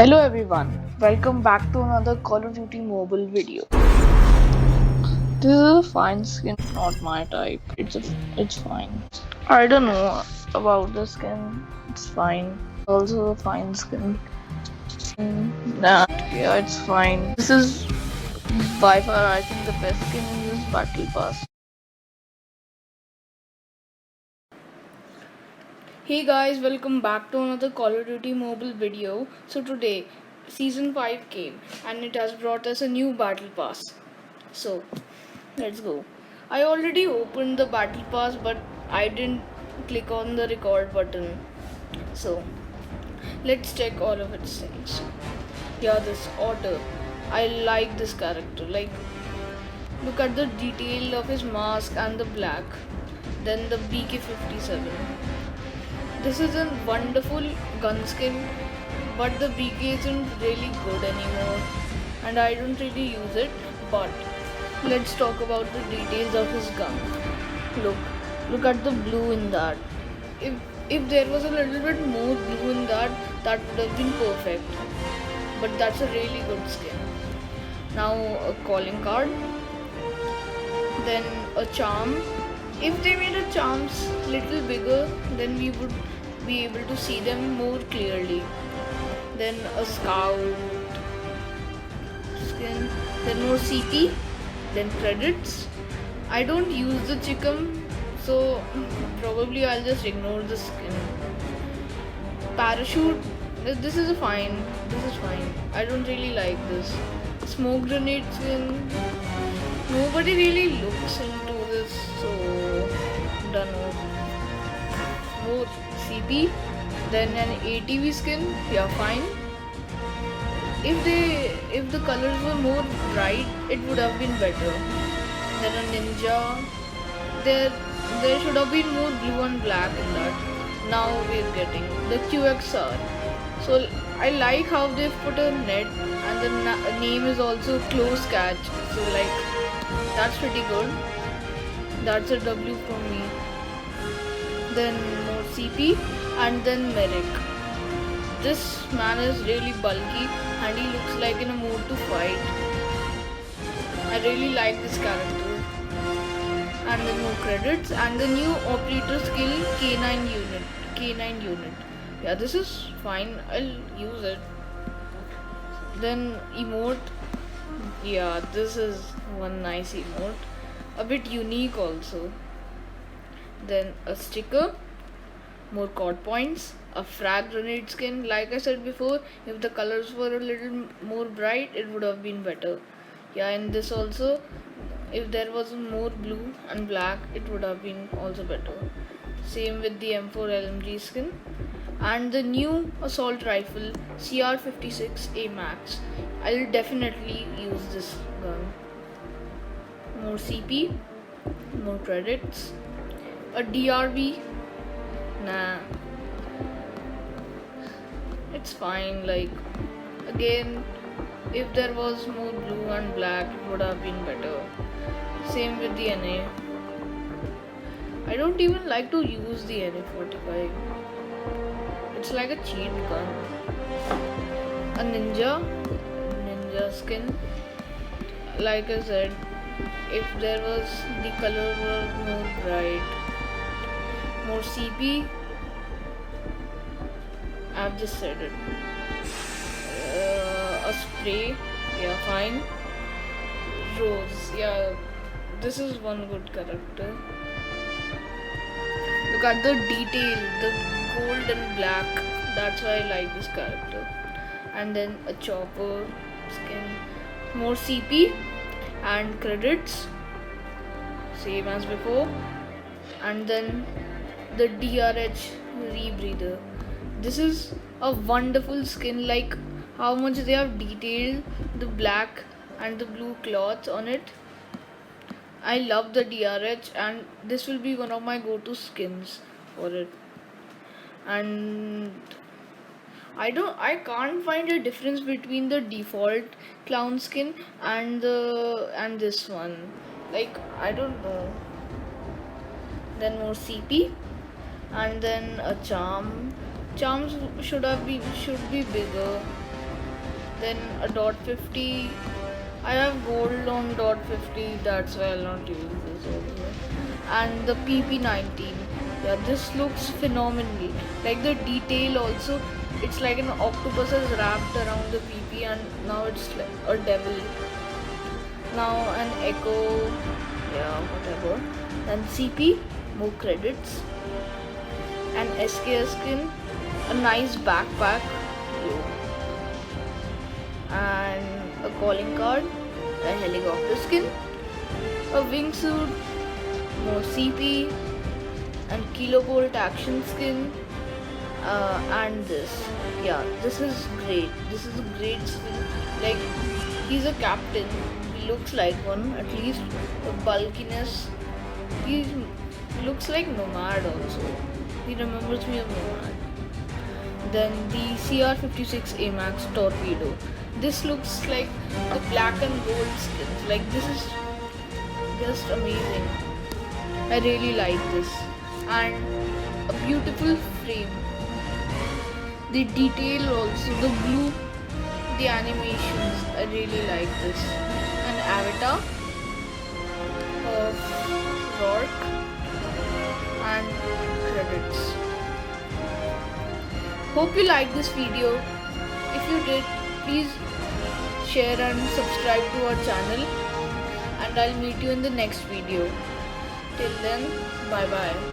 Hello everyone, welcome back to another Call of Duty mobile video. This is a fine skin, not my type. It's fine. I don't know about the skin. It's fine. Also a fine skin. Nah, yeah, it's fine. This is by far I think the best skin in this battle pass. Hey guys, welcome back to another Call of Duty mobile video. So today, Season 5 came and it has brought us a new battle pass. So, let's go. I already opened the battle pass but I didn't click on the record button. So, let's check all of its things. Yeah, this Otter. I like this character. Like, look at the detail of his mask and the black. Then the BK-57. This is a wonderful gun skin, but the BK isn't really good anymore and I don't really use it. But let's talk about the details of his gun. Look at the blue in that. If if there was a little bit more blue in that, that would have been perfect. But that's a really good skin. Now a calling card, then a charm. If they made a charms little bigger, then we would be able to see them more clearly. Then a scout skin, then more CP, then credits. I don't use the chicken, so probably I'll just ignore the skin. Parachute, this is fine. This is fine. I don't really like this. Smoke grenade skin. Nobody really looks into this, so done with. More CP, then an ATV skin. Yeah, fine. If the colors were more bright, it would have been better. Then a ninja. There should have been more blue and black in that. Now we're getting the QXR. So I like how they've put a net and the name is also close catch. So like that's pretty good. That's a W from me. Then more CP and then Merrick. This man is really bulky and he looks like in a mood to fight. I really like this character. And then more credits and the new operator skill K9 unit. K9 unit. Yeah, this is fine. I'll use it. Then emote. Yeah, this is one nice emote. A bit unique also. Then a sticker, more chord points, a frag grenade skin. Like I said before, if the colors were a little more bright, it would have been better. Yeah, and this also, if there was more blue and black, it would have been also better. Same with the M4 LMG skin. And the new assault rifle CR56A Max. I'll definitely use this gun. More CP, more credits. A DRV? Nah. It's fine. Like, again, if there was more blue and black, it would have been better. Same with the NA. I don't even like to use the NA-45. It's like a cheat gun. A ninja skin. Like I said, if there was the color were more bright, more CP. I've just said it. A spray, yeah, fine. Rose, yeah, this is one good character. Look at the detail, the gold and black. That's why I like this character. And then a chopper skin, more CP and credits, same as before. And then the DRH rebreather. This is a wonderful skin, like how much they have detailed the black and the blue cloth on it. I love the DRH and this will be one of my go-to skins for it. And I can't find a difference between the default clown skin and this one. Like I don't know. Then more CP and then a charm. Charms should be bigger. Then a dot 50. I have gold on dot 50, that's why I'll not use this also. And the PP19. Yeah, this looks phenomenal. Like the detail also, it's like an octopus is wrapped around the PP and now it's like a devil. Now an echo, yeah, whatever. Then CP, more credits. An SKS skin, a nice backpack, and a calling card, a helicopter skin, a wingsuit, more CP, and kilovolt action skin, and this. Yeah, this is great. This is a great skin. Like, he's a captain. He looks like one, at least. The bulkiness. He looks like Nomad also. He remembers me of Nomad. Then the CR56 AMAX Torpedo. This looks like the black and gold skins. Like, this is just amazing. I really like this. And a beautiful frame. The detail also, the blue, the animations. I really like this. An avatar of Rourke and credits. Hope you liked this video. If you did, please share and subscribe to our channel, and I'll meet you in the next video. Till then, bye bye.